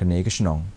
kene kesenong.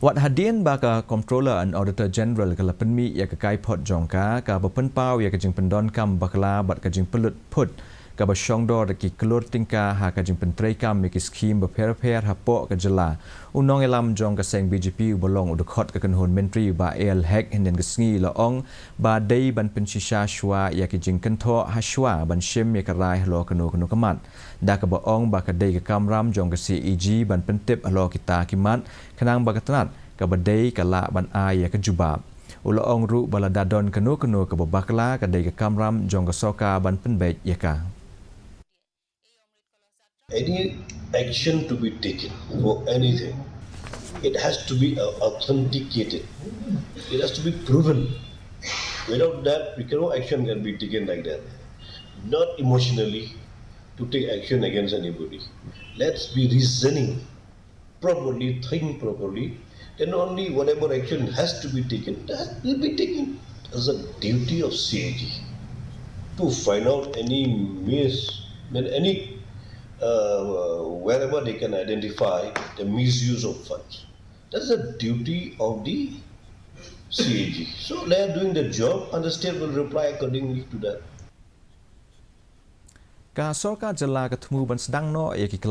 Wat hadian baka Comptroller and Auditor General kala penmi ya kekai pot jongka ka berpenpau ya kejing pendon kam bakla bat kejing pelut put ka basyongdor ki kelur tingka ha kejing pentrai kam ki skim berper-per hapok ke jela unong elam jong ka seng BJP bolong udkhot ka kenhun menteri ba el hek hinden gesngi laong ba dei ban Pynshisha Shwa ya ki Jingkynthoh ha Shwa ban Shim ya karai Halor Kano kamat da ka baong ba ka dei ka kamram jong ka CEG ban pentip Halor kita kimat kenang ba katanat ka badai kala ban ai ya ka jubab ulaong ru bala dadon kanu ka babakla ka dei ka kamram jong ka soka ban penbek ya ka. Any action to be taken for anything, it has to be authenticated. It has to be proven. Without that, no action can be taken like that. Not emotionally to take action against anybody. Let's be reasoning properly, think properly, then only whatever action has to be taken, that will be taken as a duty of CAG to find out any wherever they can identify the misuse of funds. That's a duty of the CAG. So they are doing the job and the state will reply accordingly to that. Ka soka jela ketemu ban sedang no ya ki